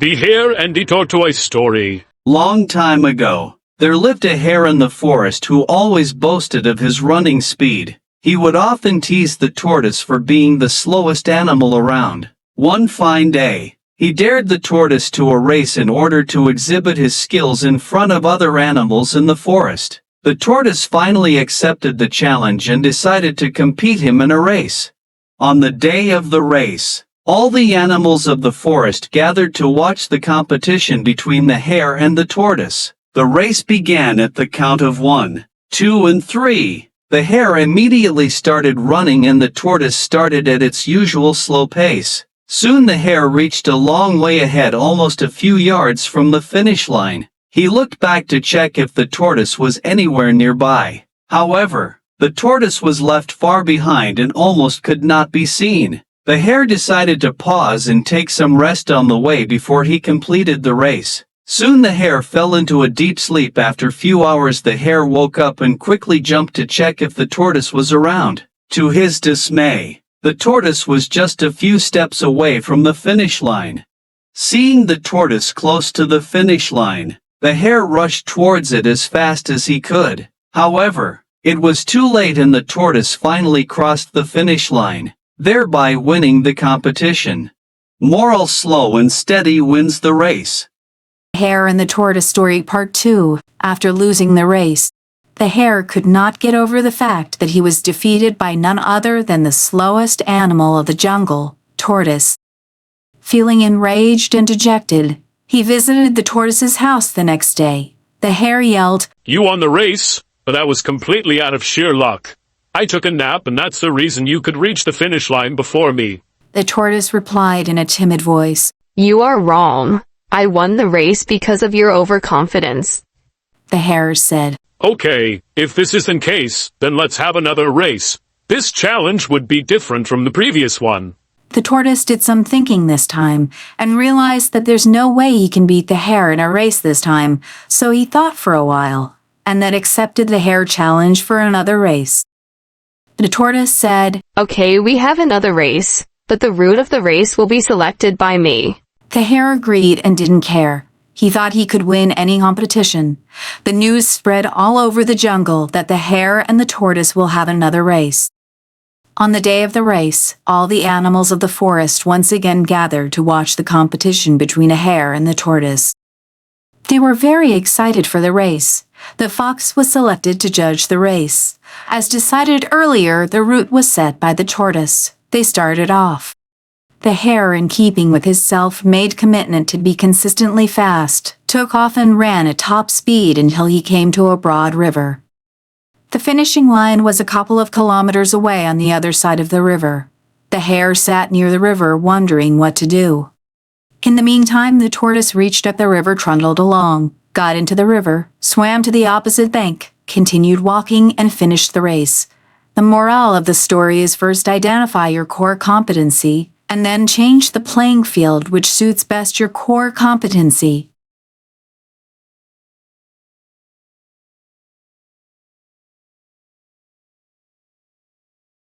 The Hare and the Tortoise Story. Long time ago, there lived a hare in the forest who always boasted of his running speed. He would often tease the tortoise for being the slowest animal around. One fine day, he dared the tortoise to a race in order to exhibit his skills in front of other animals in the forest. The tortoise finally accepted the challenge and decided to compete him in a race. On the day of the race, all the animals of the forest gathered to watch the competition between the hare and the tortoise. The race began at the count of 1, 2 and 3. The hare immediately started running and the tortoise started at its usual slow pace. Soon the hare reached a long way ahead, almost a few yards from the finish line. He looked back to check if the tortoise was anywhere nearby. However, the tortoise was left far behind and almost could not be seen. The hare decided to pause and take some rest on the way before he completed the race. Soon the hare fell into a deep sleep. After a few hours the hare woke up and quickly jumped to check if the tortoise was around. To his dismay, the tortoise was just a few steps away from the finish line. Seeing the tortoise close to the finish line, the hare rushed towards it as fast as he could. However, it was too late and the tortoise finally crossed the finish line, thereby winning the competition. Moral: slow and steady wins the race. Hare and the Tortoise Story Part 2. After losing the race, the hare could not get over the fact that he was defeated by none other than the slowest animal of the jungle, tortoise. Feeling enraged and dejected, he visited the tortoise's house the next day. The hare yelled, "You won the race, but that was completely out of sheer luck. I took a nap and that's the reason you could reach the finish line before me." The tortoise replied in a timid voice, "You are wrong. I won the race because of your overconfidence." The hare said, "Okay, if this is the case, then let's have another race. This challenge would be different from the previous one." The tortoise did some thinking this time and realized that there's no way he can beat the hare in a race this time, so he thought for a while, and then accepted the hare challenge for another race. The tortoise said, "Okay, we have another race, but the route of the race will be selected by me." The hare agreed and didn't care. He thought he could win any competition. The news spread all over the jungle that the hare and the tortoise will have another race. On the day of the race, all the animals of the forest once again gathered to watch the competition between a hare and the tortoise. They were very excited for the race. The fox was selected to judge the race. As decided earlier, the route was set by the tortoise. They started off. The hare, in keeping with his self-made commitment to be consistently fast, took off and ran at top speed until he came to a broad river. The finishing line was a couple of kilometers away on the other side of the river. The hare sat near the river wondering what to do. In the meantime, the tortoise reached up the river, trundled along, got into the river, swam to the opposite bank, continued walking, and finished the race. The moral of the story is first identify your core competency, and then change the playing field which suits best your core competency.